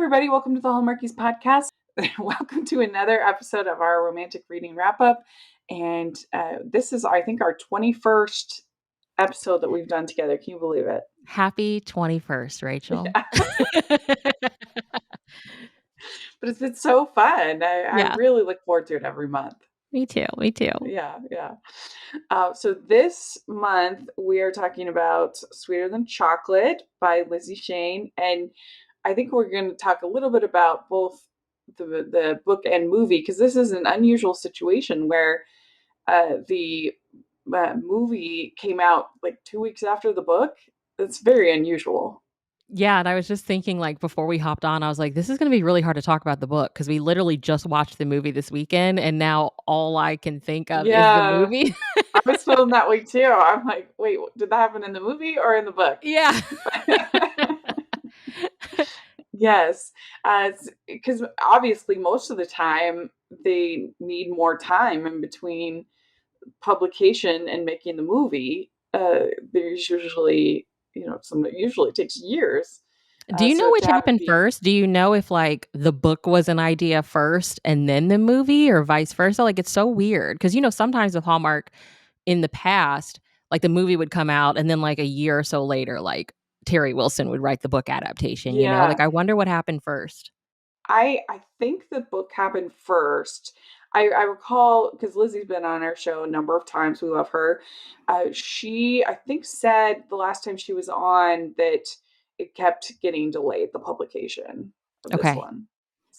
everybody. Welcome to the Hallmarkies podcast. Welcome to another episode of our romantic reading wrap up. And this is, I think, our 21st episode that we've done together. Can you believe it? Happy 21st, Rachel. Yeah. But it's been so fun. I Yeah. really look forward to it every month. Me too. Yeah. So this month we are talking about Sweeter Than Chocolate by Lizzie Shane. And I think we're going to talk a little bit about both the book and movie, because this is an unusual situation where the movie came out like 2 weeks after the book. It's very unusual. Yeah, and I was just thinking, like, before we hopped on, I was like, this is going to be really hard to talk about the book because we literally just watched the movie this weekend, and now all I can think of is the Yeah, movie. I was feeling that way too. I'm like, wait, did that happen in the movie or in the book? Yeah. Yes, because obviously most of the time they need more time in between publication and making the movie. There's usually, usually takes years. Do you So know which to have it happened be, first? Do you know if, like, the book was an idea first and then the movie or vice versa? Like, it's so weird because, sometimes with Hallmark in the past, like, the movie would come out and then, like, a year or so later, like, Terry Wilson would write the book adaptation, yeah, Like, I wonder what happened first. I think the book happened first. I recall, because Lizzie's been on our show a number of times. We love her. She, I think, said the last time she was on that it kept getting delayed, the publication of this Okay. one.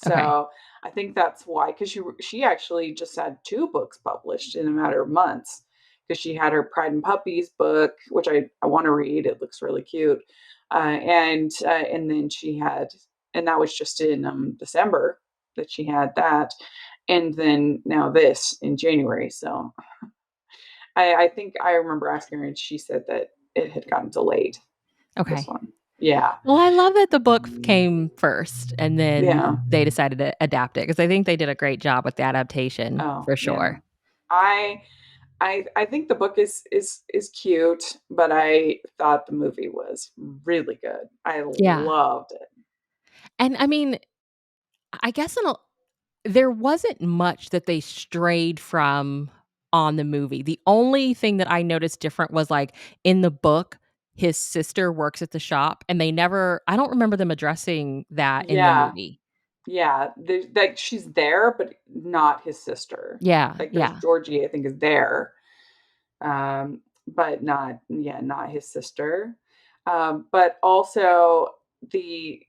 Okay. So I think that's why, because she actually just had two books published in a matter of months. Because she had her Pride and Puppies book, which I want to read. It looks really cute, and then she had, and that was just in December that she had that, and then now this in January. So I think I remember asking her, and she said that it had gotten delayed. This Okay. one, yeah, Well, I love that the book came first and yeah, then they decided to adapt it because I think they did a great job with the adaptation oh for yeah. sure. I I think the book is cute, but I thought the movie was really good. I Yeah. loved it. And I mean, I guess there wasn't much that they strayed from on the movie. The only thing that I noticed different was, like, in the book, his sister works at the shop and I don't remember them addressing that in the Yeah, movie. yeah. There's like she's there, but not his sister. Yeah. Like there's Yeah. Georgie, I think, is there, but not, yeah, not his sister. But also the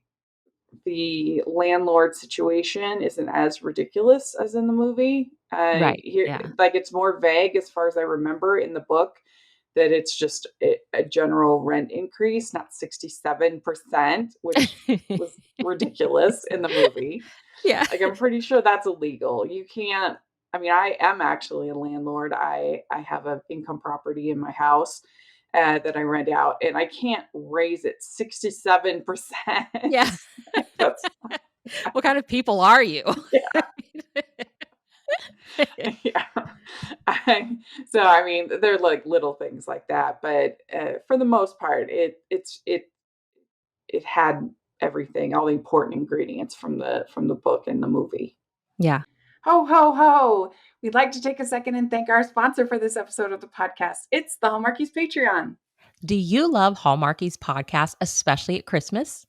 the landlord situation isn't as ridiculous as in the movie. Right. Here, Yeah. like it's more vague as far as I remember in the book, that it's just a general rent increase, not 67%, which was ridiculous in the movie. Yeah. Like, I'm pretty sure that's illegal. You can't. I mean, I am actually a landlord. I have an income property in my house that I rent out, and I can't raise it 67%. Yeah. That's What kind of people are you? yeah, yeah. So I mean, they're like little things like that, but for the most part, it had everything, all the important ingredients from the book and the movie. Yeah. Ho, ho, ho. We'd like to take a second and thank our sponsor for this episode of the podcast. It's the Hallmarkies Patreon. Do you love Hallmarkies podcast, especially at Christmas?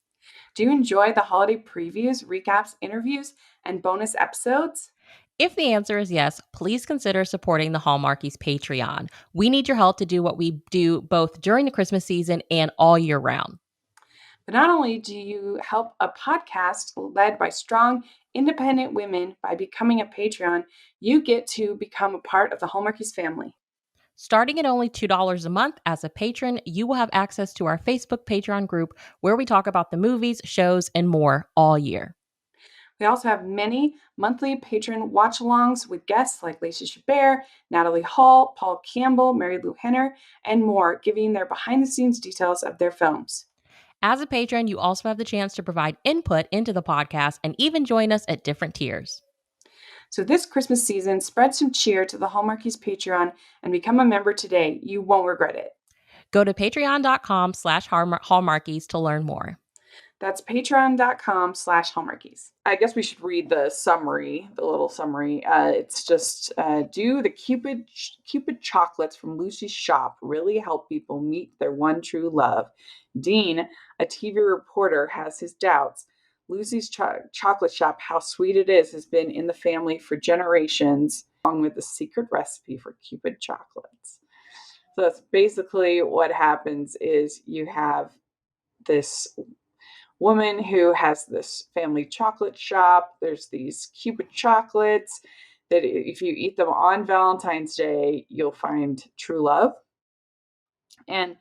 Do you enjoy the holiday previews, recaps, interviews, and bonus episodes? If the answer is yes, please consider supporting the Hallmarkies Patreon. We need your help to do what we do both during the Christmas season and all year round. But not only do you help a podcast led by strong, independent women by becoming a Patreon, you get to become a part of the Hallmarkies family. Starting at only $2 a month as a patron, you will have access to our Facebook Patreon group where we talk about the movies, shows, and more all year. We also have many monthly patron watch-alongs with guests like Lacey Chabert, Natalie Hall, Paul Campbell, Mary Lou Henner, and more, giving their behind-the-scenes details of their films. As a patron, you also have the chance to provide input into the podcast and even join us at different tiers. So this Christmas season, spread some cheer to the Hallmarkies Patreon and become a member today. You won't regret it. Go to patreon.com/Hallmarkies to learn more. That's patreon.com/hallmarkies. I guess we should read the summary, the little summary. It's just do the Cupid chocolates from Lucy's shop really help people meet their one true love? Dean, a TV reporter, has his doubts. Lucy's chocolate shop, how sweet it is, has been in the family for generations, along with the secret recipe for Cupid chocolates. So that's basically what happens is you have this woman who has this family chocolate shop. There's these Cupid chocolates that if you eat them on Valentine's Day, you'll find true love. And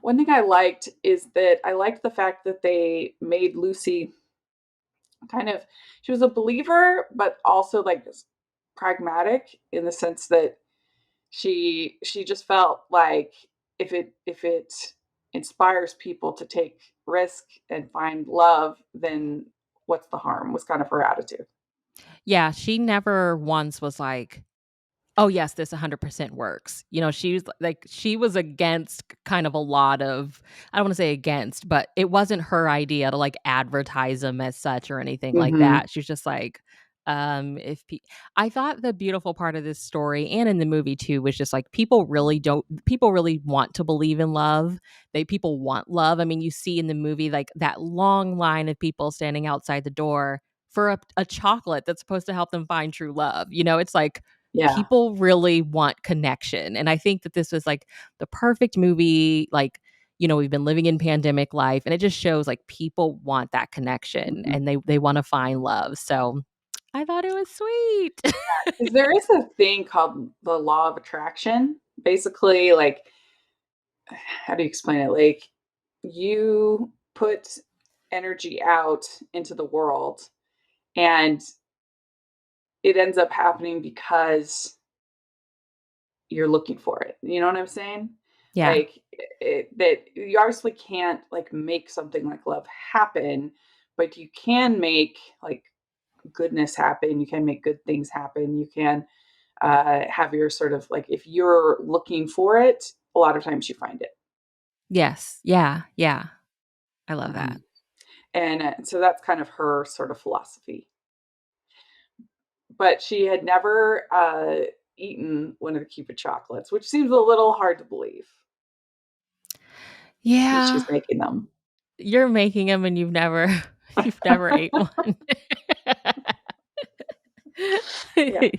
one thing I liked is that I liked the fact that they made Lucy kind of, she was a believer, but also like pragmatic in the sense that she just felt like if it inspires people to take risk and find love, then what's the harm? Was kind of her attitude. Yeah, she never once was like, "Oh, yes, this 100% works." She was like she was against kind of a lot of I don't wanna say against, but it wasn't her idea to, like, advertise them as such or anything like Mhm. that. She was just like, if pe I thought the beautiful part of this story and in the movie too was just, like, people really want to believe in love. People want love. I mean, you see in the movie, like, that long line of people standing outside the door for a chocolate that's supposed to help them find true love. It's like Yeah. people really want connection. And I think that this was like the perfect movie. Like, we've been living in pandemic life and it just shows like people want that connection Mhm. and they want to find love. So I thought it was sweet. 'Cause there is a thing called the law of attraction. Basically, like, how do you explain it? Like, you put energy out into the world, and it ends up happening because you're looking for it. You know what I'm saying? Yeah. Like, that you obviously can't, like, make something like love happen, but you can make, like, goodness happen. You can make good things happen. You can, have your sort of like, if you're looking for it, a lot of times you find it. Yes. Yeah. Yeah. I love that. Mhm. And, so that's kind of her sort of philosophy. But she had never, eaten one of the Cupid chocolates, which seems a little hard to believe that she's Yeah. making them. You're making them and you've never ate one. Yeah.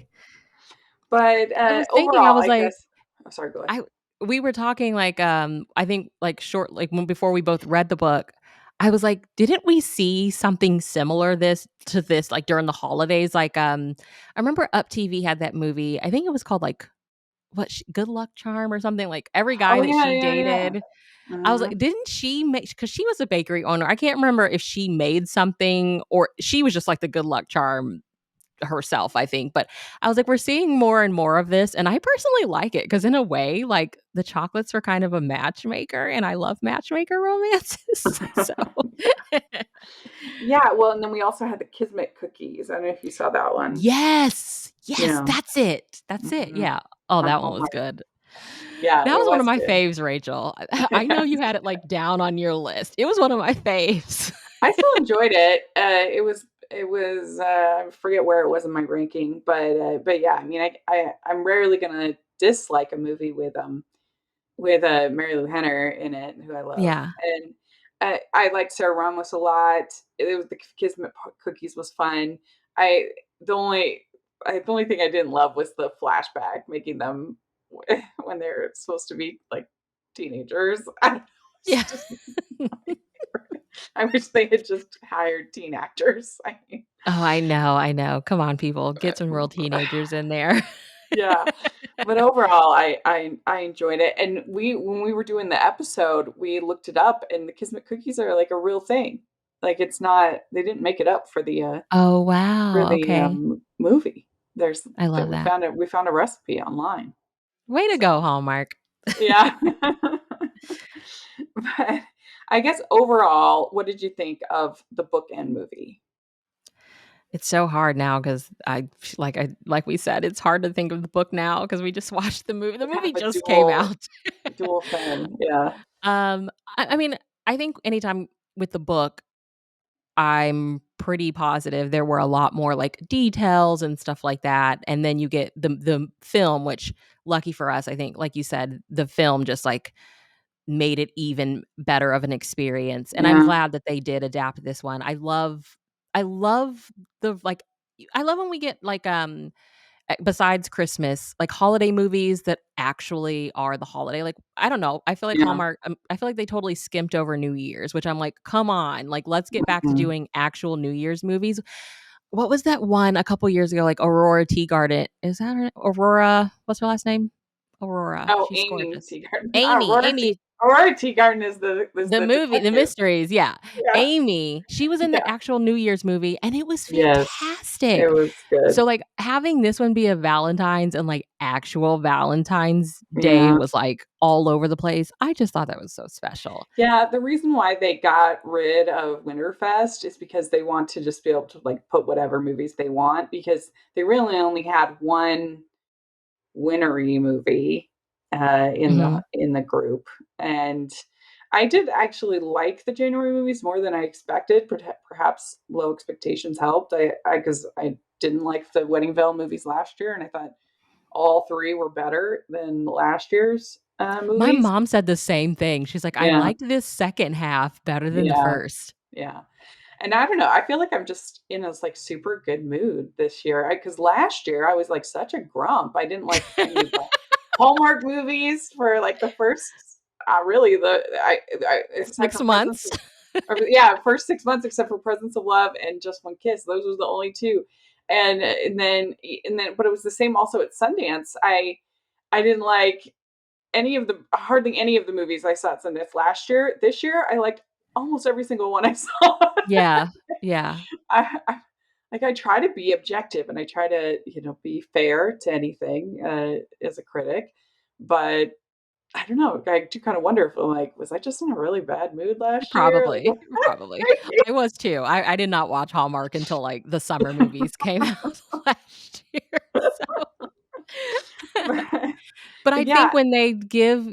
But, I was thinking, I overall, was I like, guess oh, sorry, go ahead. I we were talking like, I think like short like when before we both read the book, I was like, didn't we see something similar this like during the holidays? Like, I remember Up TV had that movie. I think it was called like Good Luck Charm or something. Like every guy Oh, that yeah, she yeah, yeah. dated, I was like, Mhm. didn't she make because she was a bakery owner. I can't remember if she made something or she was just like the good luck charm herself, I think. But I was like, we're seeing more and more of this. And I personally like it because, in a way, like the chocolates were kind of a matchmaker, and I love matchmaker romances. So, Yeah, well, and then we also had the Kismet cookies. I don't know if you saw that one. yes, yes, Yeah. that's it. That's it. Mhm. Yeah. Oh, On that one was Hallmark. good. Yeah, That it was one of was my good. faves, Rachel. I know you had it like down on your list. It was one of my faves. I still enjoyed it. It was, I forget where it was in my ranking, but yeah, I mean, I'm rarely gonna dislike a movie with, Mary Lou Henner in it, who I love, Yeah. and I liked Sarah Ramos a lot. It was the Kismet cookies was fun. I the only thing I didn't love was the flashback, making them when they're supposed to be, like, teenagers. I don't know, it's Yeah. just I wish they had just hired teen actors. I mean, Oh, I know, I know. Come on, people, get some real teenagers in there. yeah, but overall, I enjoyed it, and when we were doing the episode, we looked it up, and the Kismet cookies are, like, a real thing. Like, it's not they didn't make it up Oh, for wow, the, okay. movie. There's I that love that. we found a recipe online. Way to go, So, Hallmark. yeah. But I guess overall, what did you think of the book and movie? It's so hard now because like we said, it's hard to think of the book now because we just watched the movie. The Kind movie of a just came out. dual thing, yeah. I mean, I think anytime with the book I'm pretty positive there were a lot more, like, details and stuff like that, and then you get the film, which, lucky for us, I think, like you said, the film just, like, made it even better of an experience, and I'm Yeah, glad that they did adapt this one. I love the, like I love when we get, like, besides Christmas, like, holiday movies that actually are the holiday, like, I don't know, I feel like yeah, Hallmark I feel like they totally skimped over New Year's, which I'm like, "Come on, like, let's get back to mhm. doing actual New Year's movies." What was that one a couple years ago, like, Aurora Teagarden is that her Aurora what's her last name? Aurora, Oh, she's Amy gorgeous. Teagarden. Amy Aurora Teagarden is the the movie, The detective. Mysteries, yeah. Yeah, Amy, she was in the yeah. actual New Year's movie, and it was Yes, it fantastic. was good. So, like, having this one be a Valentine's and, like, actual Valentine's Day Yeah. was, like, all over the place. I just thought that was so special. Yeah, the reason why they got rid of Winterfest is because they want to just be able to, like, put whatever movies they want because they really only had 1 wintery movie, Mhm. in the group, and I did actually like the January movies more than I expected, perhaps low expectations helped. I 'Cause I didn't like the Weddingville movies last year, and I thought all 3 were better than last year's, My movies. mom said the same thing. She's like, "I Yeah, liked this second half better than the yeah, first." yeah. And I don't know, I feel like I'm just in this, like, super good mood this year. Because last year, I was, like, such a grump. I didn't like any of the Hallmark movies for, like, the first really, the I except 6 for Presents months. of yeah, first 6 months except for Presents of Love and Just One Kiss. Those was the only 2. And then but it was the same also at Sundance. I didn't like any of the hardly any of the movies I saw at Sundance last year. This year, I liked almost every single one I saw. Yeah, yeah. I like, I try to be objective and I try to, be fair to anything, as a critic, but I don't know, I do kinda wonder if I'm like, "Was I just in a really bad mood last year?" Like, Probably, probably. I was too. I did not watch Hallmark until, like, the summer movies came out last year, so but but I but yeah, think when they give,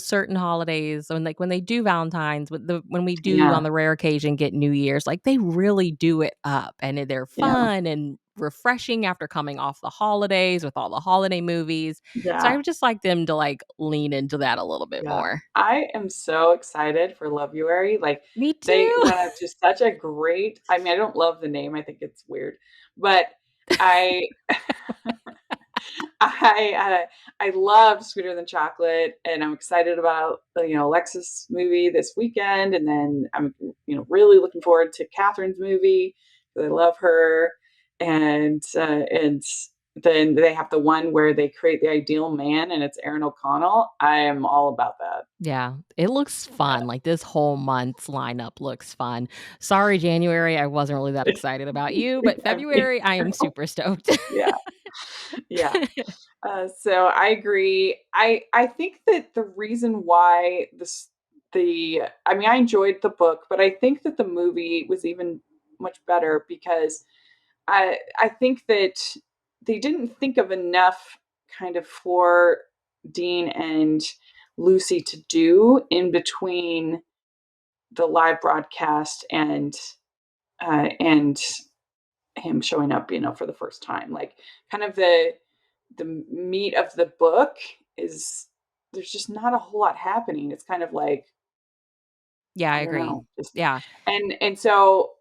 certain holidays and, like, when they do Valentine's, when we do, yeah, on the rare occasion, get New Year's, like, they really do it up, and they're yeah, fun and refreshing after coming off the holidays with all the holiday movies. So I yeah, would just like them to, like, lean into that a little bit yeah. more. I am so excited for Lovuary, like, Me they too. went up to such a great I mean, I don't love the name, I think it's weird, but I I love Sweeter Than Chocolate, and I'm excited about Alexis' movie this weekend, and then I'm really looking forward to Catherine's movie because I love her, and then they have the one where they create the ideal man, and it's Aaron O'Connell. I am all about that. Yeah, it looks Yeah. fun, like, this whole month's lineup looks fun. Sorry, January, I wasn't really that excited about you, but Me February, I am too. super stoked. Yeah, yeah. So I agree. I think that the reason why the I mean I enjoyed the book, but I think that the movie was even much better because I think that they didn't think of enough kind of for Dean and Lucy to do in between the live broadcast and him showing up, for the first time. Like kind of the meat of the book is there's just not a whole lot happening. It's kind of like, Yeah, I I don't agree. know, just Yeah. and so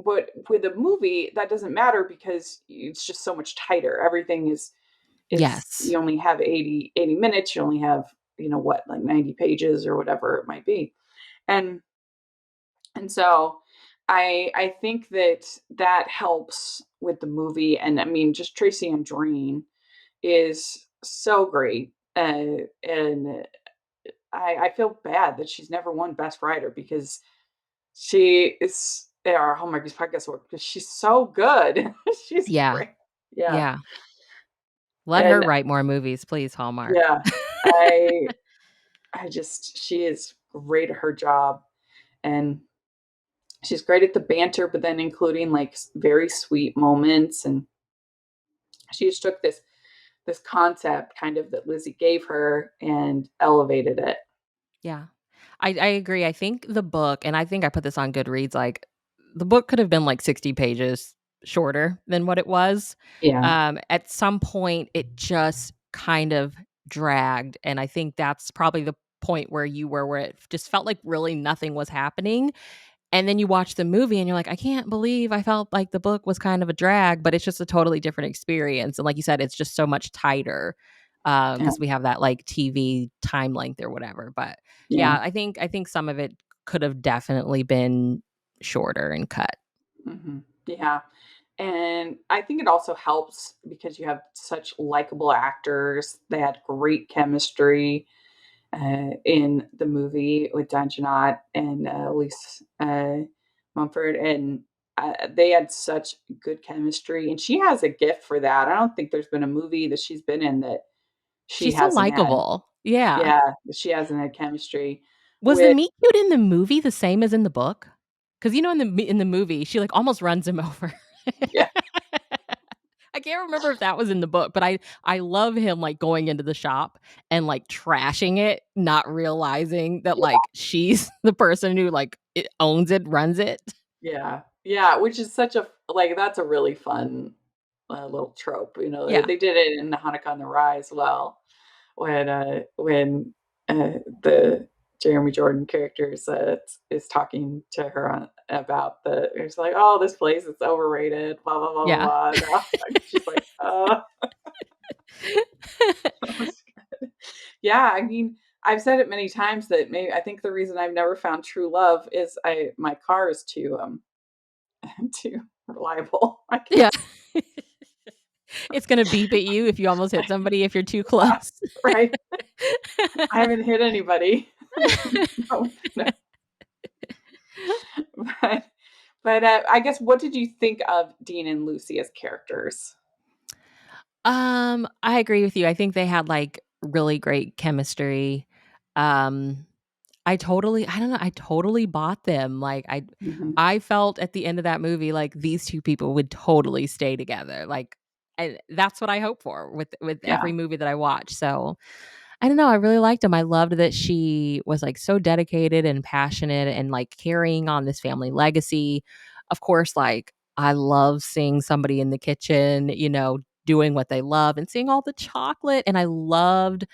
but with a movie, that doesn't matter because it's just so much tighter. Everything is Yes. you only have 80 minutes, you only have, what, like 90 pages or whatever it might be. And so I think that that helps with the movie. And I mean, just Tracy Andreen is so great. And I feel bad that she's never won Best Writer because she is our Hallmarkies podcast work because she's so good. She's Yeah, great. Yeah. yeah. Let her And write more movies, please, Hallmark. yeah, I I just she is great at her job and she's great at the banter, but then including like very sweet moments. And she just took this concept kind of that Lizzie gave her and elevated it. Yeah. I agree. I think the book and I think I put this on Goodreads, like, the book could have been like 60 pages shorter than what it was. Yeah. At some point, it just kind of dragged, and I think that's probably the point where you were, where it just felt like really nothing was happening, and then you watch the movie and you're like, "I can't believe I felt like the book was kind of a drag," but it's just a totally different experience, and like you said, it's just so much tighter, Yeah. because we have that, like, TV time length or whatever, but, Yeah. yeah, I think some of it could have definitely been shorter and cut. Yeah. And I think it also helps because you have such likable actors. They had great chemistry in the movie with Don Janot and Elise Mumford, and they had such good chemistry. And she has a gift for that. I don't think there's been a movie that she's been in that she She's so hasn't had. likable. Yeah. Yeah, that she hasn't had chemistry Was the with. meet cute in the movie the same as in the book? Because in the movie, she, like, almost runs him over. Yeah, I can't remember if that was in the book, but I love him, like, going into the shop and, like, trashing it, not realizing that, yeah, like, she's the person who, like, it owns it, runs it. yeah, yeah. Which is such a like that's a really fun little trope. You know, Yeah. they did it in Hanukkah on the Rye as well. When the Jeremy Jordan character is talking to her about it's like, oh, this place is overrated, blah blah blah Yeah. blah blah. She's like, oh, yeah. I mean, I've said it many times that maybe I think the reason I've never found true love is my car is too too reliable. I Yeah. guess. It's gonna beep at you if you almost hit somebody if you're too close. Right. I haven't hit anybody. No, no. But I guess what did you think of Dean and Lucy as characters? I agree with you. I think they had, like, really great chemistry. Um, I don't know, I totally bought them. Like, Mhm. I felt at the end of that movie like these 2 people would totally stay together. Like, and that's what I hope for with Yeah. every movie that I watch. So, I don't know, I really liked him. I loved that she was, like, so dedicated and passionate and, like, carrying on this family legacy. Of course, like, I love seeing somebody in the kitchen, doing what they love and seeing all the chocolate, and I loved,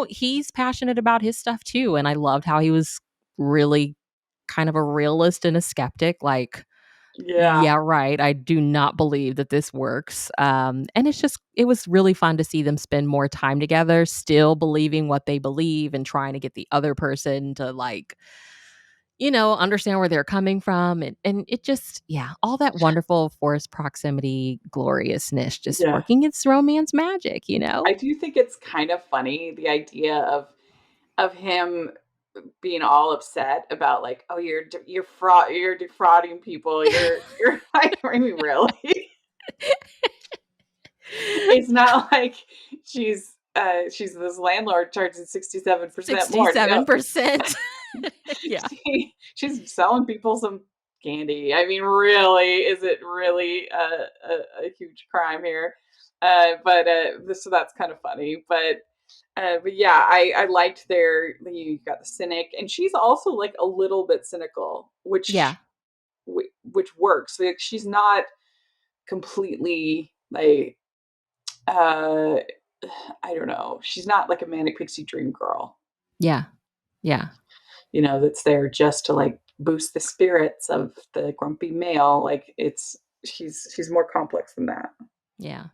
he's passionate about his stuff too, and I loved how he was really kind of a realist and a skeptic, like, Yeah. yeah, right. I do not believe that this works. And it was really fun to see them spend more time together, still believing what they believe and trying to get the other person to, like, understand where they're coming from. And it just, yeah, all that wonderful forced proximity gloriousness just Yeah. working its romance magic? I do think it's kind of funny, the idea of him being all upset about like, "Oh, you're defrauding people. You're like, I mean, really?" It's not like she's this landlord charging 67% more. No, 67%. Yeah. she's selling people some candy. I mean, really, is it really a huge crime here? So that's kind of funny. But yeah, I liked you got the cynic, and she's also like a little bit cynical, Yeah. which works. Like she's not completely like uh I don't know. She's not like a manic pixie dream girl, Yeah. Yeah. that's there just to like boost the spirits of the grumpy male. Like she's more complex than that. Yeah.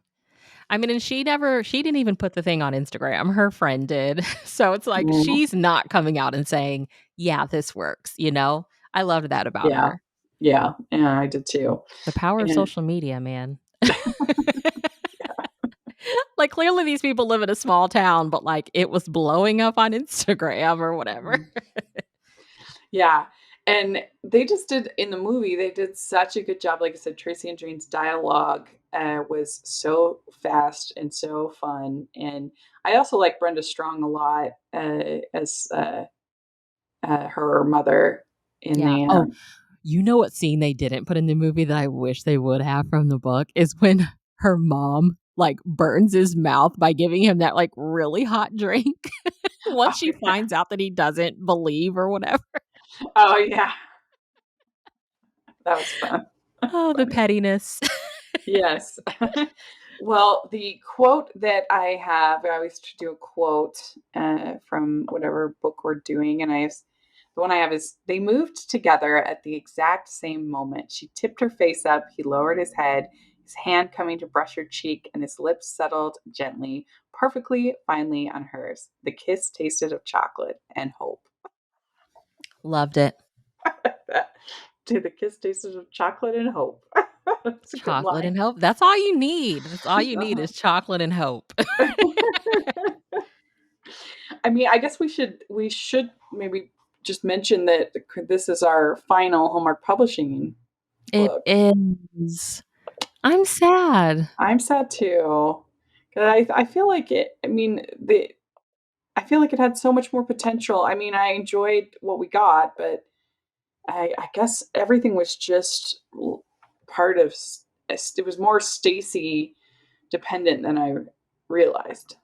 I mean, and she didn't even put the thing on Instagram, her friend did. So it's like Mm, she's not coming out and saying, "Yeah, this works?" I loved that about yeah. her. Yeah. Yeah, I did too. The power of And social media, man. Like, clearly these people live in a small town, but, like, it was blowing up on Instagram or whatever. mm, yeah. And they just did in the movie, they did such a good job. Like I said, Tracy and Jane's dialogue was so fast and so fun. And I also like Brenda Strong a lot as her mother in Yeah. Oh, there. you know what scene they didn't put in the movie that I wish they would have from the book is when her mom, like, burns his mouth by giving him that, like, really hot drink once Oh, she yeah. finds out that he doesn't believe or whatever. Oh, yeah. That was fun. Oh, the Funny. pettiness. Yes. Well, the quote that I have, I always do a quote from whatever book we're doing, and the one I have is, "They moved together at the exact same moment. She tipped her face up, he lowered his head, his hand coming to brush her cheek, and his lips settled gently, perfectly, finely on hers. The kiss tasted of chocolate and hope." Loved it. To the kiss tasted of chocolate and hope. That's a good Chocolate line. and hope. That's all you need. That's all you need Uh-huh. is chocolate and hope. I mean, I guess we should maybe just mention that this is our final Hallmark Publishing It book. is. I'm sad. I'm sad too. 'Cause I feel like it. I mean, the I feel like it had so much more potential. I mean, I enjoyed what we got, but I guess everything was just part of. It was more Stacy dependent than I realized.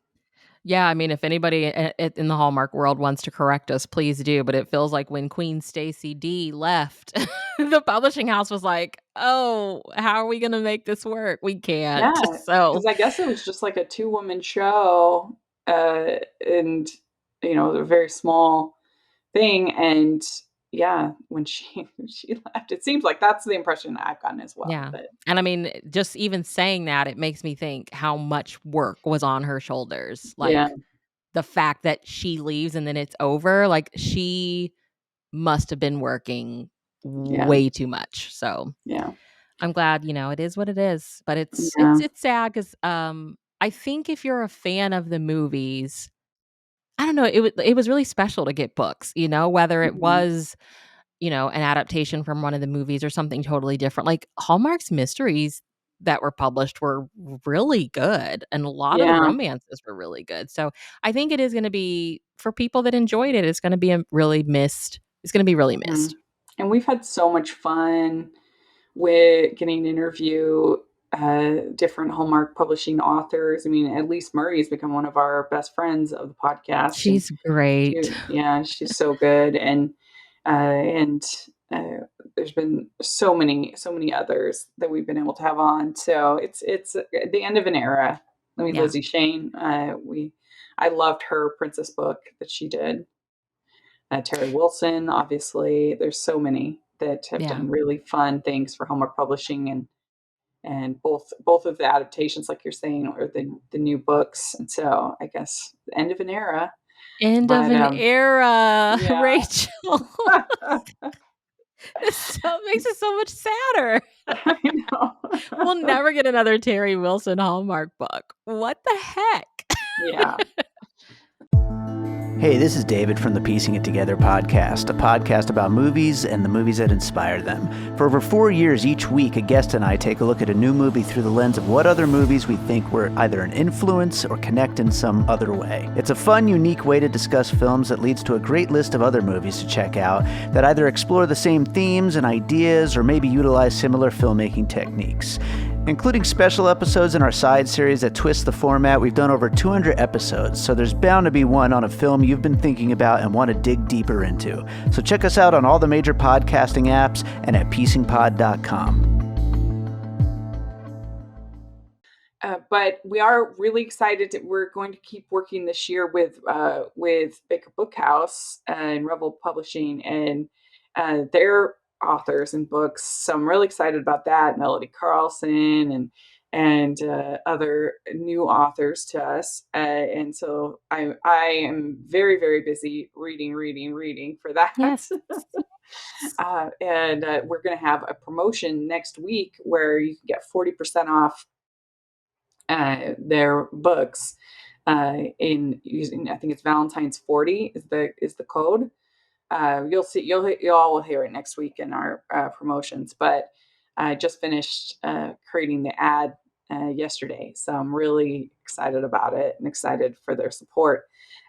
Yeah, I mean, if anybody in the Hallmark world wants to correct us, please do, but it feels like when Queen Stacy D left, the publishing house was like, "Oh, how are we gonna make this work? We can't." Yeah, So, because I guess it was just like a two-woman show, and, a very small thing, and yeah, when she when she left, it seems like that's the impression I've gotten as well, yeah. but And I mean, just even saying that, it makes me think how much work was on her shoulders. yeah, Like, the fact that she leaves and then it's over, like, she must have been working yeah, way too much. So, yeah, I'm glad, it is what it is, but it's yeah, it's it's sad 'cause, I think if you're a fan of the movies, I don't know, it was really special to get books, whether it mhm, was, an adaptation from one of the movies or something totally different. Like, Hallmark's mysteries that were published were really good, and a lot of the yeah, romances were really good. So, I think it is gonna be for people that enjoyed it, it's gonna be really mhm, missed. and we've had so much fun with getting to interview, different Hallmark Publishing authors. I mean, at least Murray has become one of our best friends of the podcast, and She's great. yeah, she's so good, and uh, there's been so many others that we've been able to have on. So it's the end of an era. I mean, Yeah, Lizzie Shane, I loved her princess book that she did. Terry Wilson, obviously. There's so many that have yeah. done really fun things for Hallmark Publishing, and both of the adaptations, like you're saying, or the new books. And so I guess the end of an era. End of But an era, yeah, Rachel. It makes it so much sadder. I know. We'll never get another Terry Wilson Hallmark book. What the heck? Yeah, Hey, this is David from the Piecing It Together podcast, a podcast about movies and the movies that inspire them. For over 4 years each week, a guest and I take a look at a new movie through the lens of what other movies we think were either an influence or connect in some other way. It's a fun, unique way to discuss films that leads to a great list of other movies to check out that either explore the same themes and ideas or maybe utilize similar filmmaking techniques. Including special episodes in our side series that twist the format, we've done over 200 episodes, so there's bound to be one on a film you've been thinking about and want to dig deeper into. So check us out on all the major podcasting apps and at piecingpod.com. but we are really excited that we're going to keep working this year with Baker Bookhouse and Rebel Publishing and their authors and books. So I'm really excited about that. Melody Carlson and other new authors to us. And so I am very very busy reading for that. Yes. Yes. And we're going to have a promotion next week where you can get 40% off their books in using, I think it's Valentine's 40 is the code. You'll see, you all will hear it next week in our promotions. But I just finished creating the ad yesterday, so I'm really excited about it and excited for their support.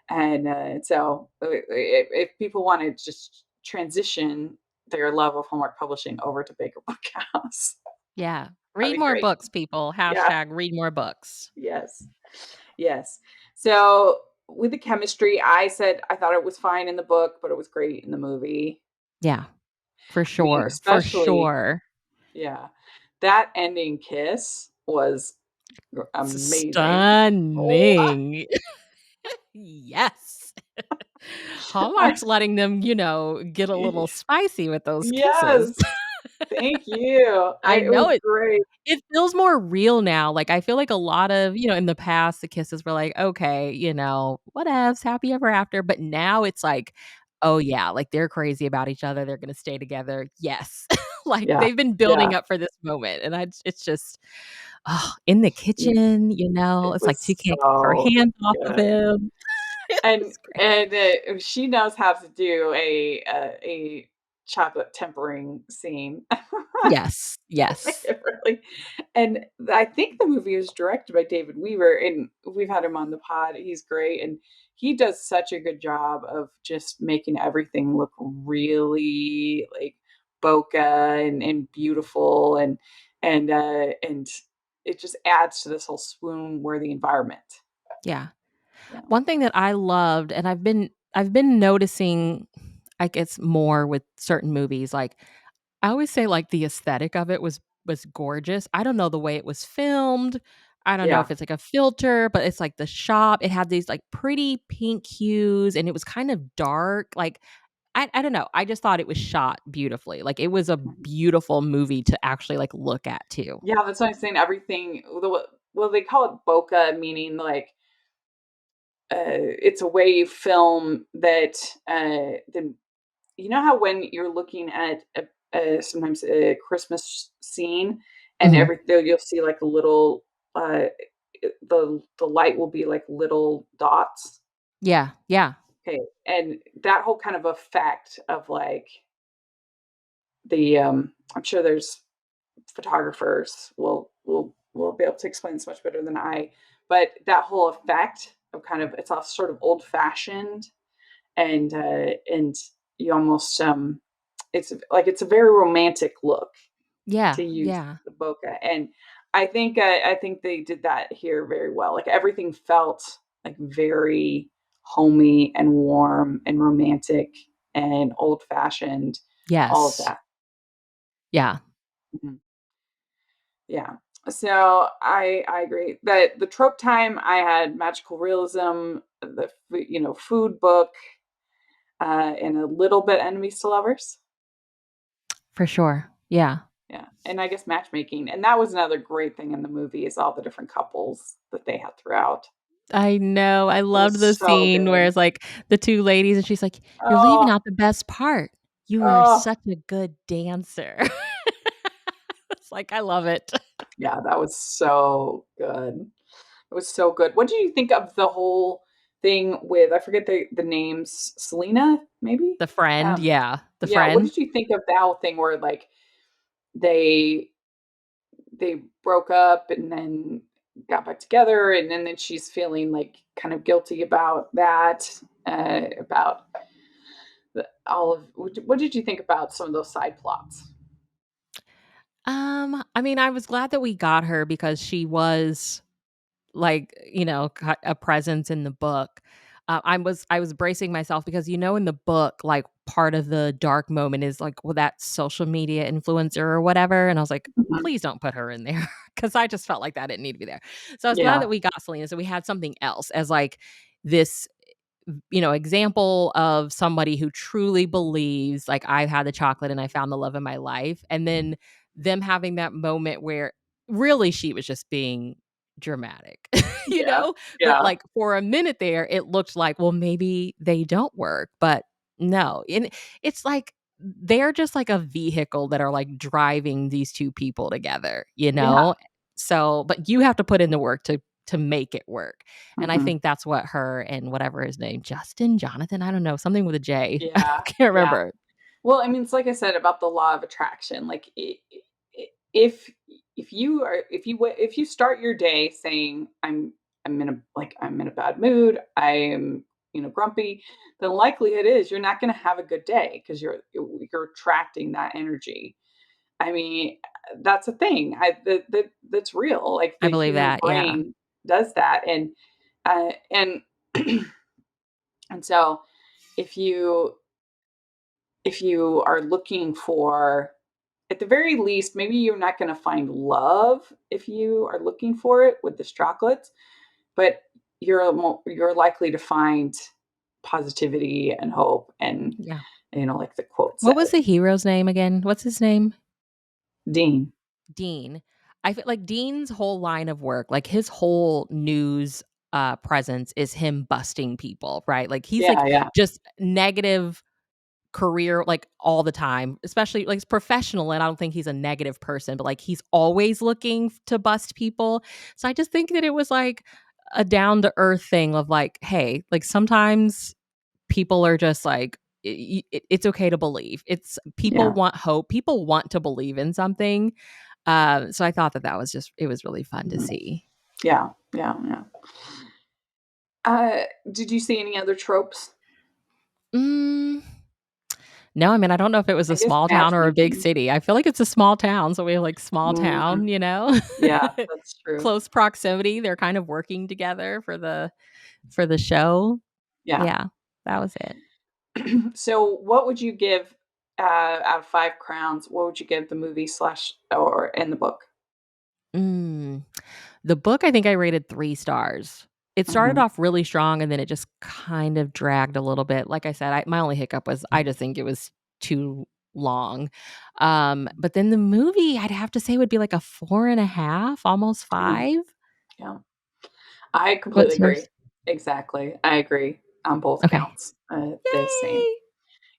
And so, if people want to just transition their love of Hallmark Publishing over to Baker Bookhouse, Yeah. that'd Read be more great. books, people. Yeah. Hashtag read more books. Yes. Yes. So with the chemistry, I said I thought it was fine in the book, but it was great in the movie. Yeah. For I mean, sure, for especially sure. yeah, that ending kiss was amazing. Oh, Stunning. Yes. I Hallmark's letting them, get a little spicy with those kisses. yes, thank you. I It was know it great. it feels more real now, like, I feel like a lot of in the past, the kisses were like, "Okay, whatevs, happy ever after," but now it's like, "Oh, yeah, like, they're crazy about each other, they're gonna stay together, yes." Like, Yeah, they've been yeah. building up for this moment, and it's just in the It kitchen, it's was like she can't keep her so hands off of good. him. And It's great. she knows how to do a chocolate tempering scene. Yes, yes. It really and I think the movie was directed by David Weaver, and we've had him on the pod, he's great, and he does such a good job of just making everything look really, like, bokeh and beautiful, and it just adds to this whole swoon-worthy environment. Yeah. Yeah. One thing that I loved, and I've been noticing, I guess, more with certain movies, like, I always say, like, the aesthetic of it was gorgeous. I don't know the way it was filmed. I don't know Yeah. if it's, like, a filter, but it's, like, the shop, it had these, like, pretty pink hues, and it was kind of dark, like, I don't know, I just thought it was shot beautifully, like, it was a Mhm. beautiful movie to actually, like, look at too. Yeah, that's what I'm saying, everything well, they call it bokeh, meaning, like, it's a way you film that, the you know how when you're looking at sometimes a Christmas scene and Mhm. every there you'll see, like, a little, the light will be like little dots? Yeah, yeah. Okay, and that whole kind of effect of, like, I'm sure there's photographers will be able to explain this much better than I, but that whole effect of kind of it's all sort of old-fashioned and you almost, it's a very romantic look Yeah, to use yeah. the bokeh, and I think they did that here very well, like, everything felt, like, very homey and warm and romantic and old-fashioned, all of Yes. that. Yeah. Mhm. Yeah. So I agree that the trope time I had magical realism, food book, and a little bit enemies to lovers. For sure. Yeah. Yeah, and I guess matchmaking, and that was another great thing in the movie is all the different couples that they had throughout. I know, I It was loved the so scene where good. it's, like, the 2 ladies, and she's like, "You're leaving Oh, out the best part. You are oh, such a good dancer." It's like, I love it. yeah, that was so good. It was so good. What did you think of the whole thing with I forget the names, Selena, maybe? The friend, Um, yeah, the yeah, what friend. did you think of that whole thing where, like, they they broke up and then got back together, and then she's feeling, like, kind of guilty about that, about all of what did you think about some of those side plots? I mean, I was glad that we got her because she was, like, a presence in the book. I was bracing myself because, in the book, like, part of the dark moment is, like, well, that social media influencer or whatever, and I was like, Mhm. "Please don't put her in there," because I just felt like that didn't need to be there. So I was glad Yeah, that we got Selena, so we had something else as, like, this example of somebody who truly believes, like, I've had the chocolate and I found the love of my life, and then them having that moment where really she was just being dramatic, yeah, but, yeah, like, for a minute there, it looked like, well, maybe they don't work, but no, and it's like they're just like a vehicle that are, like, driving these 2 people together, you yeah, know? So but you have to put in the work to make it work. And I mhm, think that's what her and whatever his name, Justin, Jonathan, I don't know, something with a J. I yeah, can't yeah. remember. Well, I mean, it's like I said about the law of attraction. Like, I if if you start your day saying, I'm in a bad mood, I am grumpy," the likelihood is you're not going to have a good day because you're attracting that energy. I mean, that's a thing. That's real. Like I the believe human that, yeah. brain does that, and and so if you if you are looking for, at the very least, maybe you're not going to find love if you are looking for it with this chocolates, but you're likely to find positivity and hope, and Yeah. like the quote What was said, the hero's name again? What's his name? Dean. Dean. I feel like Dean's whole line of work, like his whole news presence is him busting people, right? Like he's Yeah, like yeah, just negative career like all the time, especially like he's professional, and I don't think he's a negative person, but like he's always looking to bust people. So I just think that it was like a down to earth thing of like, hey, like sometimes people are just like it's okay to believe. It's people yeah. want hope. People want to believe in something. So I thought that that was just it was really fun to Mhm. see. Yeah, yeah, yeah. Did you see any other tropes? Mm, no, I mean I don't know if it was I a guess small town or a big matchmaking. city. I feel like it's a small town, so we have like small Mm, town, you know, yeah, that's true. close proximity. They're kind of working together for the show. Yeah. Yeah, that was it. So, what would you give out of 5 crowns? What would you give the movie slash or in the book? Mm. The book, I think I rated 3 stars. It started Hmm. off really strong, and then it just kind of dragged a little bit. Like I said, my only hiccup was I just think it was too long. But then the movie, I'd have to say would be like a 4.5, almost Yeah, 5. yeah. I completely What's agree. yours? Exactly. I agree on both Okay. counts. The same. Yay!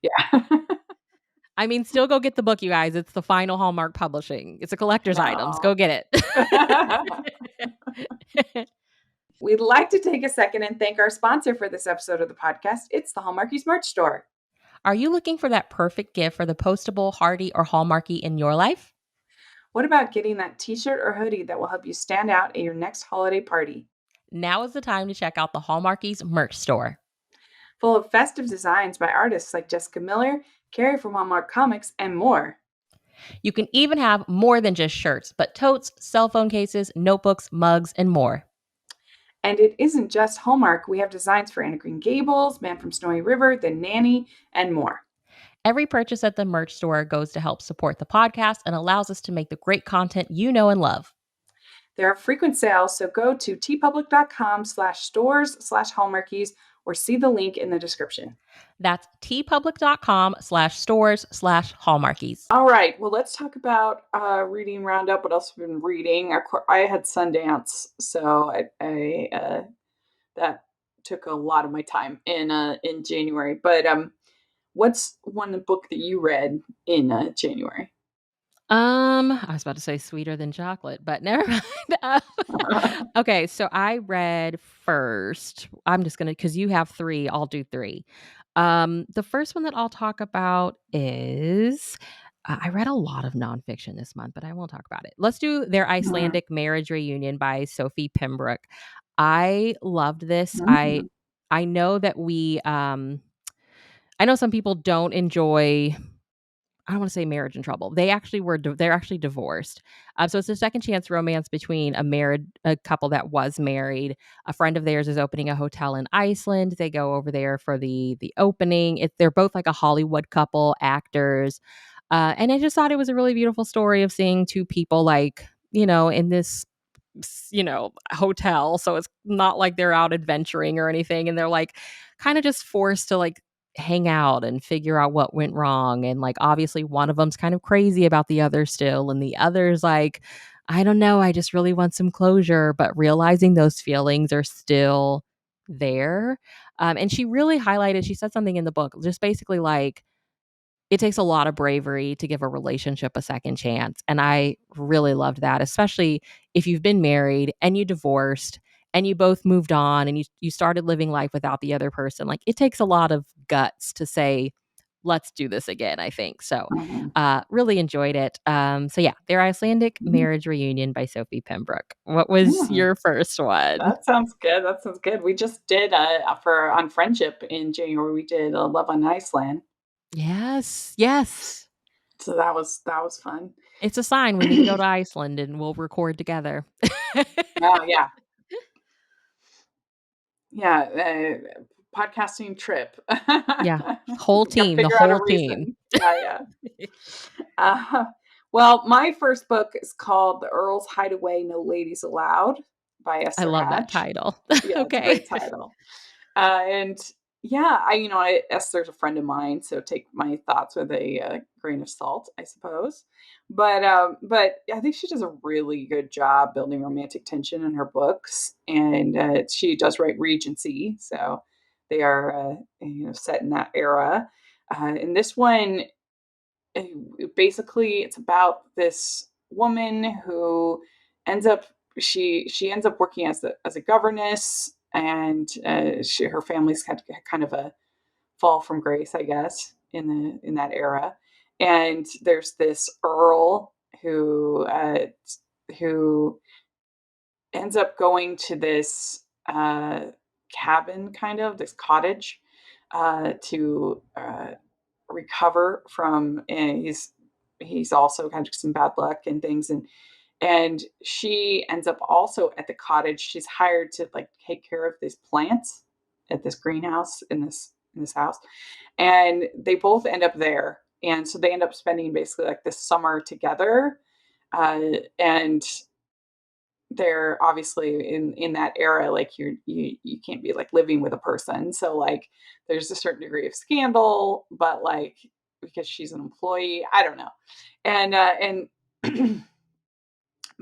Yeah. I mean, still go get the book, you guys. It's the final Hallmark Publishing. It's a collector's items. No. Go get it. We'd like to take a second and thank our sponsor for this episode of the podcast. It's the Hallmarkies merch store. Are you looking for that perfect gift for the postable, hardy, or Hallmarky in your life? What about getting that t shirt or hoodie that will help you stand out at your next holiday party? Now is the time to check out the Hallmarkies merch store. Full of festive designs by artists like Jessica Miller, Carrie from Hallmark Comics, and more. You can even have more than just shirts, but totes, cell phone cases, notebooks, mugs, and more. And it isn't just Hallmark. We have designs for Anna Green Gables, Man from Snowy River, The Nanny, and more. Every purchase at the merch store goes to help support the podcast and allows us to make the great content you know and love. There are frequent sales, so go to tpublic.com/stores/hallmarkies or see the link in the description. That's tpublic.com/stores/hallmarkies. All right, well, let's talk about reading roundup. What else have we been reading? I had Sundance, so that took a lot of my time in January. But what's one book that you read in January? I was about to say sweeter than chocolate, but never mind. Okay, so I read first. I'm just gonna because you have 3, I'll do 3. The first one that I'll talk about is I read a lot of nonfiction this month, but I won't talk about it. Let's do Their Mhm. Icelandic Marriage Reunion by Sophie Pembroke. I loved this. I Mhm. I know that I know some people don't enjoy I don't wanna say marriage in trouble. They're actually divorced. So it's a second chance romance between a couple that was married. A friend of theirs is opening a hotel in Iceland. They go over there for the opening. They're both like a Hollywood couple, actors. And I just thought it was a really beautiful story of seeing 2 people like, in this hotel, so it's not like they're out adventuring or anything, and they're, like, kinda just forced to, like, hang out and figure out what went wrong, and, like, obviously, one of them's kind of crazy about the other still, and the other's like, "I don't know, I just really want some closure," but realizing those feelings are still there, and she said something in the book, just basically like, it takes a lot of bravery to give a relationship a second chance, and I really loved that, especially if you've been married and you divorced and you both moved on and you started living life without the other person. Like, it takes a lot of guts to say, "Let's do this again," I think. So, Mhm. really enjoyed it. So yeah, Their Icelandic Mhm. Marriage Reunion by Sophie Pembroke. What was Mm. your first one? That sounds good. That sounds good. We just did for on friendship in January. We did Love on Iceland, Yes, yes. so that was fun. It's a sign we need to go to Iceland and we'll record together. Oh yeah, yeah. podcasting trip. Yeah. Whole We gotta team, the figure out a whole team. reason. Yeah, yeah. Uh, well, my first book is called The Earl's Hideaway, No Ladies Allowed by I Esther love that Hatch. title. Yeah, it's a Okay. great title. And yeah, I Esther's a friend of mine, so take my thoughts with a grain of salt, I suppose. But I think she does a really good job building romantic tension in her books, and she does write Regency, so they are set in that era. And this one, uh, basically, it's about this woman who ends up she ends up working as a governess, and her family's had kind of a fall from grace, I guess, in that era. And there's this earl who ends up going to this cabin, kind of this cottage, to recover from. And he's also kind of some bad luck and things, and she ends up also at the cottage. She's hired to like take care of these plants at this greenhouse in this house, and they both end up there. And so they end up spending basically like this summer together. And they're obviously in that era, like you can't be like living with a person, so like there's a certain degree of scandal, but like because she's an employee, I don't know. And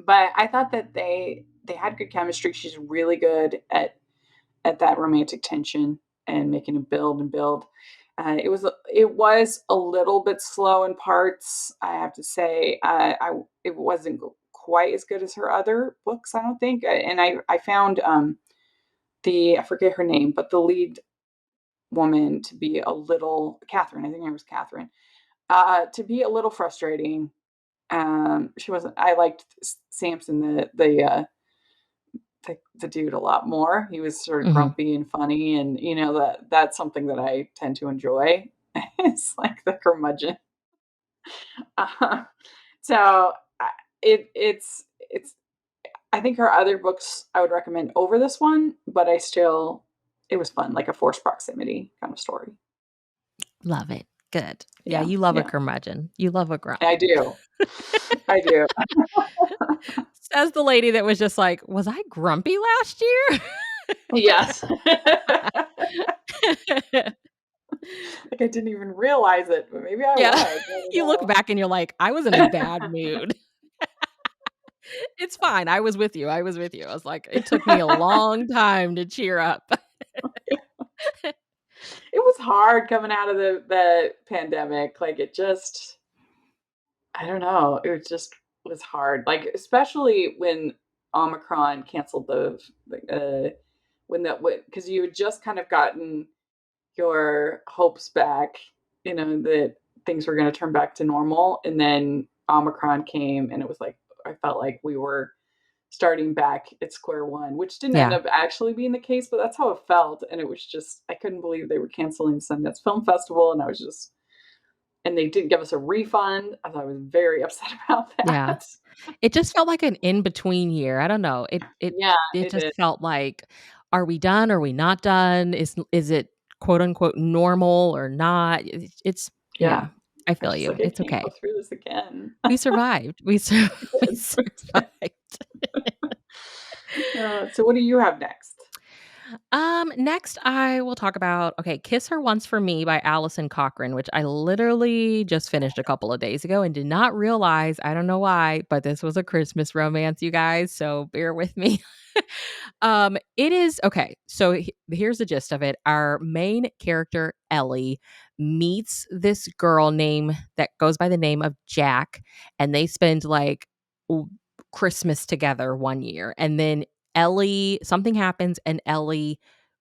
but I thought that they had good chemistry. She's really good at that romantic tension and making it build and build. It was a little bit slow in parts, I have to say. It wasn't quite as good as her other books, I don't think. And I found the I forget her name, but the lead woman to be a little Catherine. I think her name was Catherine. To be a little frustrating. She wasn't. I liked Samson, the dude, a lot more. He was sort of Mhm. grumpy and funny, and that's something that I tend to enjoy. It's like the curmudgeon. Uh, so it's. I think her other books I would recommend over this one, but it was fun, like a forced proximity kind of story. Love it. Good. Yeah, Yeah, you love a yeah, curmudgeon. You love a grump. I do, I do. Says the lady that was just like, "Was I grumpy last year?" Yes. Like I didn't even realize it, but maybe I Yeah. was. I don't You look know. back and you're like, "I was in a bad mood." It's fine. I was with you. I was with you. I was like, it took me a long time to cheer up. It was hard coming out of the pandemic. Like it just I don't know. It just was hard. Like especially when Omicron canceled when that because you had just kind of gotten your hopes back, that things were going to turn back to normal, and then Omicron came, and it was like I felt like we were starting back at square one, which didn't end Yeah. up actually being the case, but that's how it felt. And it was just, I couldn't believe they were canceling Sundance Film Festival. And they didn't give us a refund. I was very upset about Yeah. that. It just felt like an in-between year. I don't know. It it Yeah, it it just did. felt like, are we done? Are we not done? Is it quote unquote normal or not? It's Yeah. yeah. I I was feel just you. like, I It's can't okay. go through this again. We survived. We We did. survived. So what do you have next? Next I will talk about, okay, Kiss Her Once for Me by Allison Cochran, which I literally just finished a couple of days ago and did not realize, I don't know why, but this was a Christmas romance, you guys, so bear with me. It is okay. So here's the gist of it. Our main character, Ellie, meets this girl name that goes by the name of Jack, and they spend like w- Christmas together one year. And then something happens, and Ellie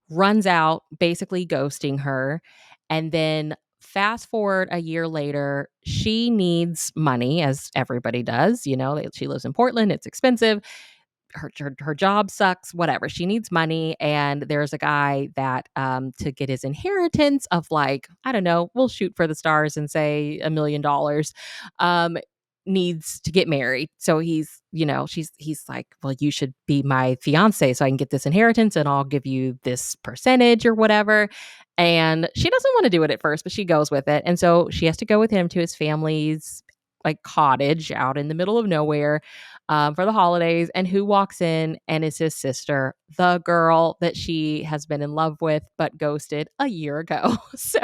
runs out, basically ghosting her. And then fast forward a year later, she needs money, as everybody does. She lives in Portland, it's expensive. Her job sucks, whatever. She needs money, and there's a guy that to get his inheritance of, like, I don't know, we'll shoot for the stars and say $1 million. Um needs to get married. So he's, he's like, well, you should be my fiance so I can get this inheritance and I'll give you this percentage or whatever. And she doesn't want to do it at first, but she goes with it. And so she has to go with him to his family's like cottage out in the middle of nowhere for the holidays. And who walks in and is his sister, the girl that she has been in love with but ghosted a year ago. So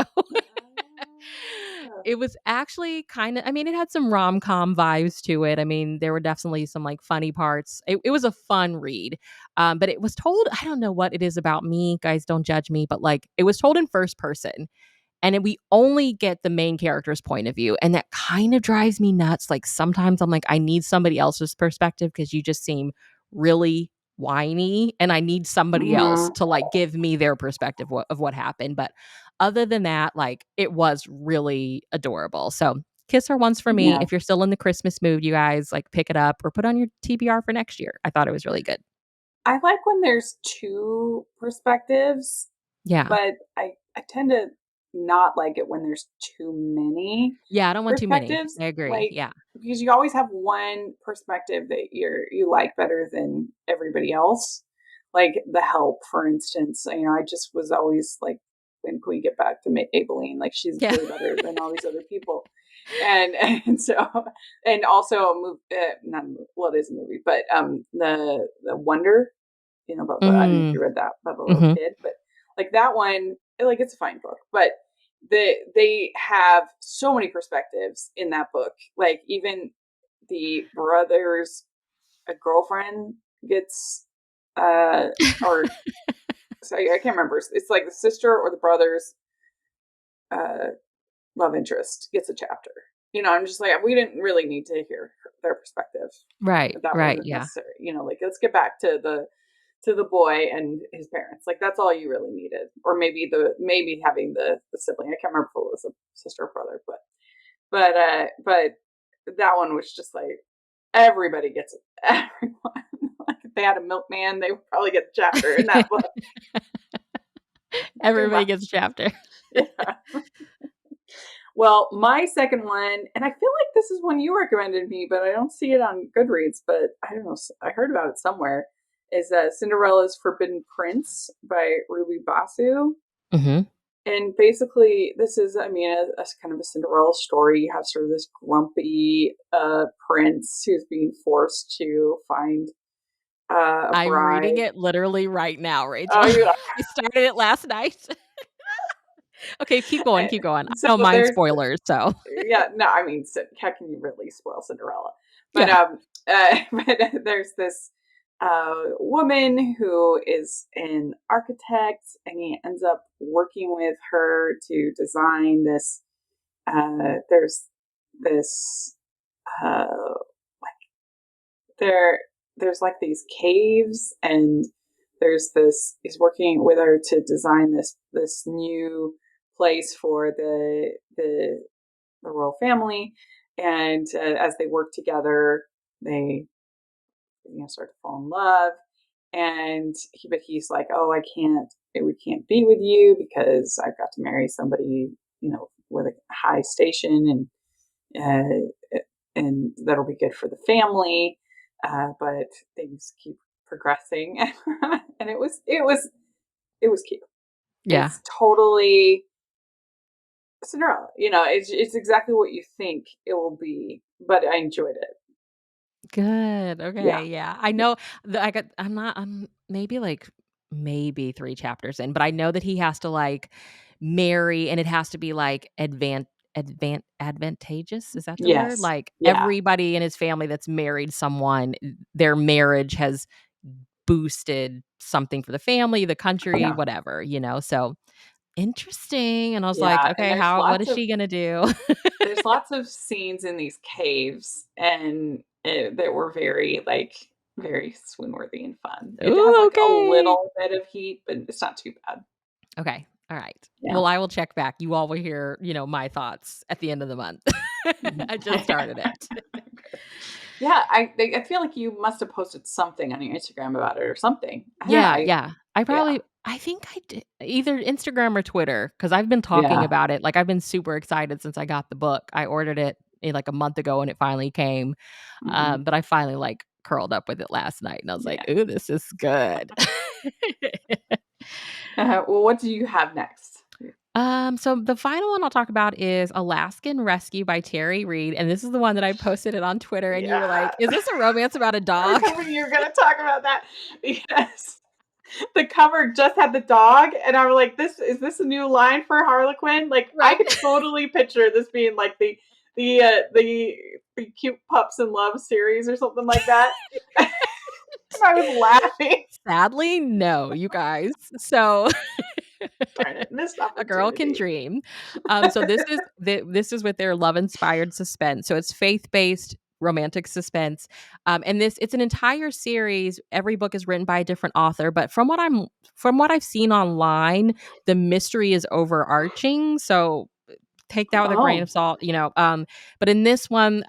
it was actually kind of, I mean, it had some rom-com vibes to it. I mean, there were definitely some like funny parts. It was a fun read. But it was told, I don't know what it is about me, guys, don't judge me, but like it was told in first person. And we only get the main character's point of view. And that kind of drives me nuts. Like sometimes I'm like, I need somebody else's perspective because you just seem really whiny and I need somebody else Mhm. to like give me their perspective of what happened. But other than that, like it was really adorable. So kiss her once for me. Yeah. If you're still in the Christmas mood, you guys like pick it up or put on your TBR for next year. I thought it was really good. I like when there's two perspectives, Yeah. but I tend to not like it when there's too many Yeah. I don't want too many. perspectives. I agree. Like Yeah. because you always have one perspective that you like better than everybody else. Like the help, for instance. I just was always like, when can we get back to Maybelline? Like she's Yeah. way better than all these other people. And and so and also a movie, not a movie, well, it is a movie, but the Wonder, about the, I don't know if Mm, you read that about the little hmm. kid, but like that one, like it's a fine book, but they have so many perspectives in that book. Like even the brothers, a girlfriend gets, or sorry, I can't remember. It's like the sister or the brother's uh, love interest gets a chapter. I'm just like, we didn't really need to hear their perspective. Right. That Right. wasn't Yeah. necessary. Like let's get back to the boy and his parents. Like that's all you really needed. Or maybe having the sibling. I can't remember if it was a sister or brother, but that one was just like everybody gets it. Everyone. Like if they had a milkman, they would probably get a chapter in that book. Too Everybody much. gets a chapter. Yeah. Well, my second one, and I feel like this is one you recommended me, but I don't see it on Goodreads, but I don't know, I heard about it somewhere, is Cinderella's Forbidden Prince by Ruby Basu. Mhm. And basically, this is, I mean, a kind of a Cinderella story. You have sort of this grumpy prince who's being forced to find a I'm reading bride. it literally right now, Rachel. Oh, you I started it last night. Okay, keep going, keep going. I so don't mind there's spoilers, so yeah, no, I mean, how can you really spoil Cinderella? But yeah. but there's this woman who is an architect, and he ends up working with her to design this. There's this uh, there there's like these caves, and there's this. He's working with her to design this new place for the royal family, and as they work together, they start to fall in love. And he's like, oh, we can't be with you because I've got to marry somebody with a high station, and that'll be good for the family. But things keep progressing, and it was cute. Yeah. It's totally Cinderella. It's exactly what you think it will be, but I enjoyed it. Good, Yeah, okay, yeah. I yeah, know that I'm maybe, like, maybe 3 chapters in, but I know that he has to, like, marry, and it has to be, like, advantageous, is that the word? yes, Like, yeah, everybody in his family that's married someone, their marriage has boosted something for the family, the country, yeah, whatever, so interesting, and I was like, yeah. And "Okay, what is she gonna do?" there's lots of scenes in these caves, and that were very very swoon worthy and fun. It has Ooh, like a okay. little bit of heat, but it's not too bad. Okay. All right. Yeah. Well, I will check back. You all will hear, my thoughts at the end of the month. Mhm. I just started it. Yeah, I feel like you must have posted something on your Instagram about it or something. I don't know. Yeah, yeah. Yeah, I think I did either Instagram or Twitter because I've been talking yeah, about it. Like I've been super excited since I got the book. I ordered it like a month ago when it finally came. Mhm. But I finally like curled up with it last night and I was like, Yeah. "Ooh, this is good." Well, what do you have next? So the final one I'll talk about is Alaskan Rescue by Terry Reid, and this is the one that I posted it on Twitter, and you were Yeah. like, "Is this a romance about a I was dog?" hoping you were gonna talk about that because the cover just had the dog, and I was like, "This is this a new line for Harlequin?" Like, I Right. could totally picture this being like the uh, the the cute pups in love series or something like that. And I was laughing. Sadly, no, you guys. So Darn it, missed a girl can opportunity. dream. So this is with their love inspired suspense. So it's faith based romantic suspense. And it's an entire series. Every book is written by a different author, but from what I've seen online, the mystery is overarching. So take that with a grain Oh, of salt, but in this one,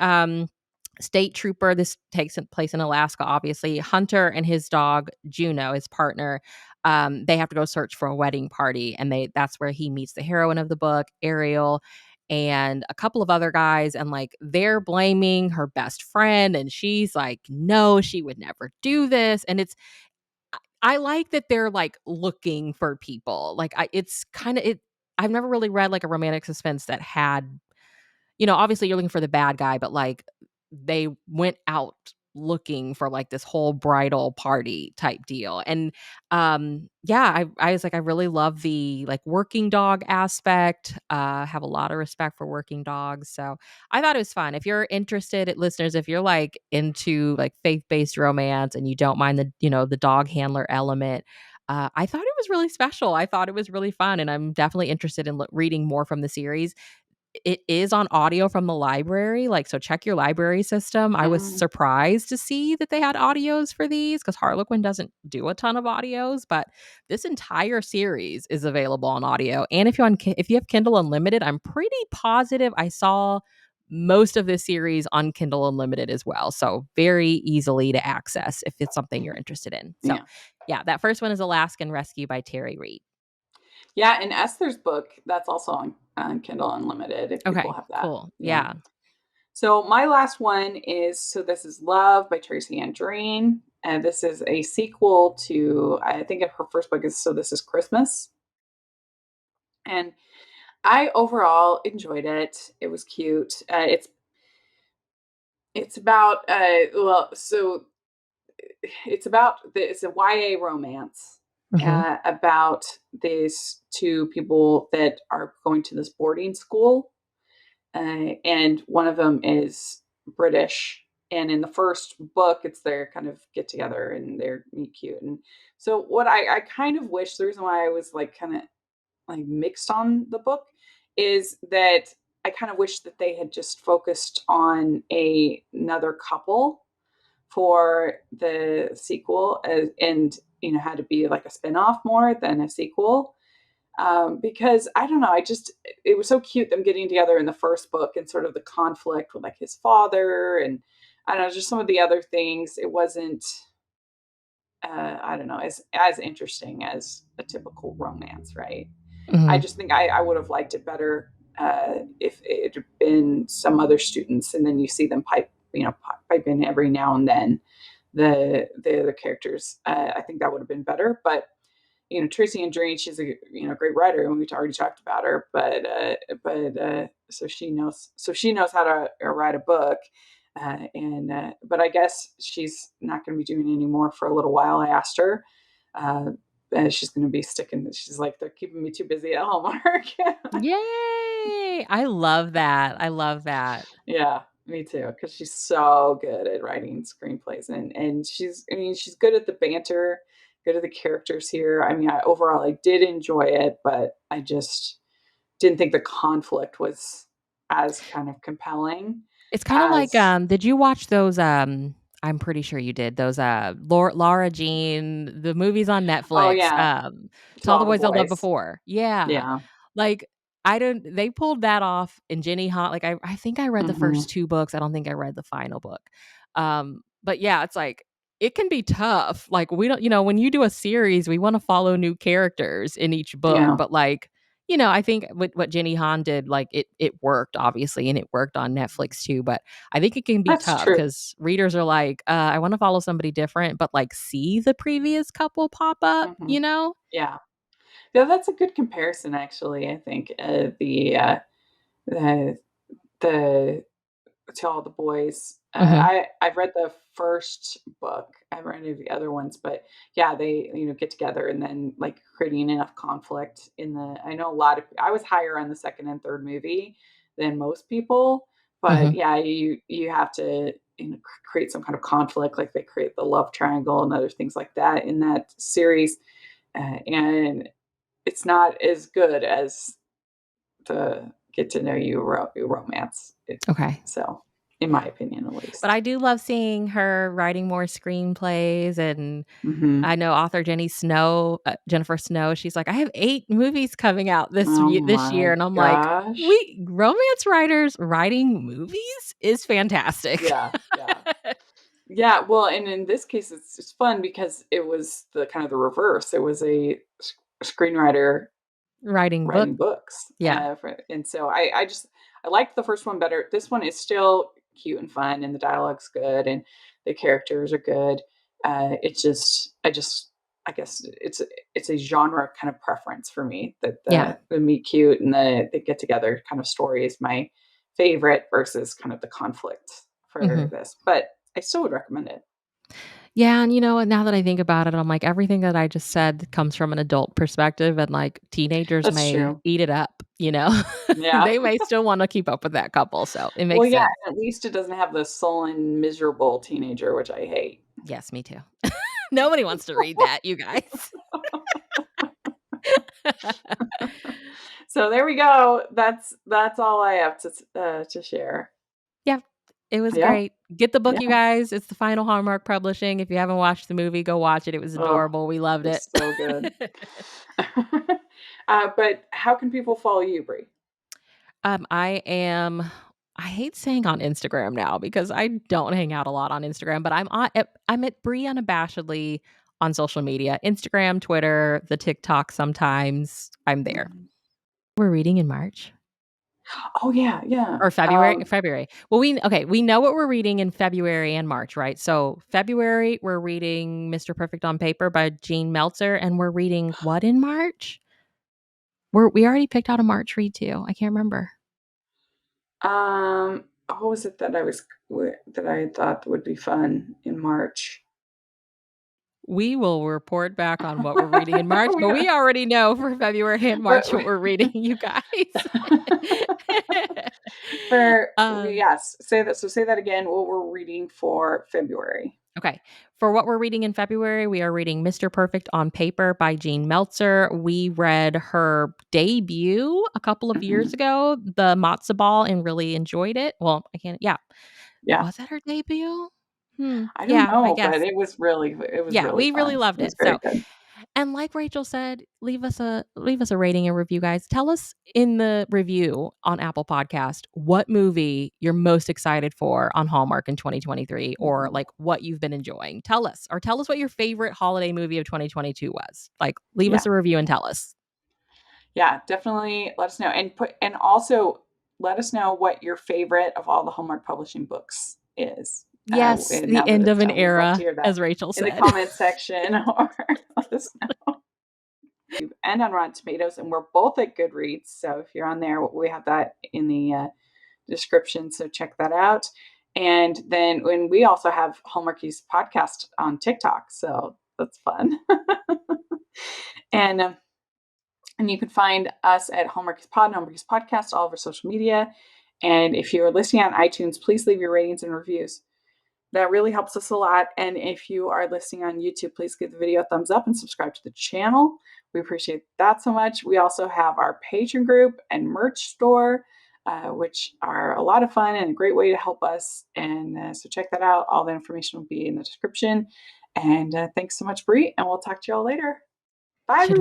state trooper, this takes place in Alaska, obviously. Hunter and his dog Juno, his partner, they have to go search for a wedding party, and that's where he meets the heroine of the book, Ariel, and a couple of other guys, and like they're blaming her best friend, and she's like, no, she would never do this. And I like that they're like looking for people. Like it's kind of it. I've never really read like a romantic suspense that had, obviously you're looking for the bad guy, but like they went out looking for like this whole bridal party type deal. And yeah, I was like, I really love the like working dog aspect. Have a lot of respect for working dogs. So I thought it was fun. If you're interested, listeners, if you're like into like faith-based romance and you don't mind the dog handler element, I thought it was really special. I thought it was really fun, and I'm definitely interested in reading more from the series. It is on audio from the library, like, so check your library system. I was mm, surprised to see that they had audios for these because Harlequin doesn't do a ton of audios, but this entire series is available on audio. And if you have Kindle Unlimited, I'm pretty positive I saw most of this series on Kindle Unlimited as well. So very easily to access if it's something you're interested in. So yeah. yeah, that first one is Alaskan Rescue by Terry Reid. Yeah, and Esther's book, that's also on Kindle Unlimited if people Okay, have that. cool. Yeah. Yeah. So my last one is this is Love by Tracy Ann Dreen. And this is a sequel to I think her first book is So This Is Christmas. And I overall enjoyed it. It was cute. It's about it's a YA romance Mhm. about these two people that are going to this boarding school, and one of them is British. And in the first book, it's their kind of get together and they're meet cute. And so, what I kind of wish the reason why I was like kind of like mixed on the book is that I kind of wish that they had just focused on another couple for the sequel, and had to be like a spin-off more than a sequel, because I don't know, it was so cute them getting together in the first book and sort of the conflict with like his father, and I don't know, just some of the other things. It wasn't, I don't know, as interesting as a typical romance, right? I Mhm. just think I would have liked it better if it had been some other students, and then you see them pipe in every now and then the other characters. I think that would have been better. But Tracy Andreen, she's a great writer, and we already talked about her. But so she knows how to write a book. And But I guess she's not going to be doing any more for a little while. I asked her. Uh, she's going to be sticking. She's like, they're keeping me too busy at Hallmark. Yay! I love that. I love that. Yeah, me too. Because she's so good at writing screenplays, and she's good at the banter, good at the characters here. I mean, overall I did enjoy it, but I just didn't think the conflict was as kind of compelling It's kinda like, as. did you watch those, I'm pretty sure you did, those, Laura Jean, the movies on Oh Netflix, yeah, To To All All the the Boys I Loved Boys. Before. Yeah. Yeah. Like, I don't they pulled that off in Jenny Han like, I think I read the Hmm. first 2 books, I don't think I read the final book. But yeah, it's like, it can be tough. Like, we don't when you do a series, we wanna follow new characters in each book, Yeah. but, like, I think what Jenny Han did, like, it worked, obviously, and it worked on Netflix too, but I think it can be That's tough true. because readers are like, I wanna follow somebody different, but, like, see the previous couple pop up, Mhm. you know? Yeah. Yeah, that's a good comparison, actually, I think, the the To All the Boys. Mhm, I've read the first book. I haven't read any of the other ones, but yeah, they get together and then like creating enough conflict in the. I know a lot of. I was higher on the second and third movie than most people, but mhm. yeah, you have to create some kind of conflict, like they create the love triangle and other things like that in that series, and it's not as good as the get to know you romance. Okay. So, in my opinion, at But least. I do love seeing her writing more screenplays, and Mhm. I know author Jennifer Snow, she's like, "I have 8 movies coming out Oh this year," my and I'm like, gosh. "We romance writers writing movies is fantastic." Yeah, yeah. Yeah, well, and in this case, it's fun because it was the kind of the reverse. It was a screenwriter Writing book. writing books, Yeah. and so I liked the first one better. This one is still cute and fun, and the dialogue's good, and the characters are good. It just I guess it's a genre kind of preference for me that Yeah. the meet cute and the get together kind of story is my favorite versus kind of the conflict for Mhm. this. But I still would recommend it. Yeah, and now that I think about it, I'm like, everything that I just said comes from an adult perspective, and, like, teenagers That's may true. eat it up, you know? Yeah. They may still wanna keep up with that couple, so it Well, makes yeah, sense. at least it doesn't have the sullen, miserable teenager, which I hate. Yes, me too. Nobody wants to read that, you guys. So there we go. That's all I have to share. Yeah, it was Yeah, great. Get the book, yeah. you guys. It's the final Hallmark Publishing. If you haven't watched the movie, go watch it. It was Oh, adorable. We loved it. it's so good. But how can people follow you, Bree? I am I hate saying on Instagram now because I don't hang out a lot on Instagram, but I'm at Bree unabashedly on social media. Instagram, Twitter, the TikTok sometimes. I'm there. Mhm. We're reading in March. Oh yeah, yeah. Or February? February. Well, we know what we're reading in February and March, right? So, February, we're reading Mr. Perfect on Paper by Gene Meltzer, and we're reading what in March? We already picked out a March read too. I can't remember. what was it that that I thought would be fun in March? We will report back on what we're reading in March, We but we don't, already know for February and but March what we're reading, you guys. for Um yes, say that. So say that again. What we're reading for February. Okay. For what we're reading in February, we are reading Mr. Perfect on Paper by Jean Meltzer. We read her debut a couple of years Mhm. ago, The Matzo Ball, and really enjoyed it. Well, I can't, yeah. Yeah. Was that her debut? I don't Yeah, I know, but guess. it was Yeah, really we really fun. loved It was it. very So, good. and like Rachel said, leave us a rating and review, guys. Tell us in the review on Apple Podcast what movie you're most excited for on Hallmark in 2023, or Mhm. like what you've been enjoying. Tell us what your favorite holiday movie of 2022 was. Like, leave us Yeah. a review and tell us. Yeah, definitely let us know, and also let us know what your favorite of all the Hallmark Publishing books is, Yes, and the now that end of it's an done, we'd love to era, hear that as Rachel in the said. comments section or let us know. And on Rotten Tomatoes, and we're both at Goodreads, so if you're on there, we have that in the, description, so check that out, and then when we also have Hallmarkies podcast on TikTok, so that's fun. And, and you can find us at Hallmarkies Pod and Hallmarkies Podcast, all over social media. And if you're listening on iTunes, please leave your ratings and reviews. That really helps us a lot. And if you are listening on YouTube, please give the video a thumbs up and subscribe to the channel. We appreciate that so much. We also have our Patreon group and merch store, which are a lot of fun and a great way to help us. And so check that out. All the information will be in the description. And thanks so much, Bree. And we'll talk to you all later. Bye, Should everyone.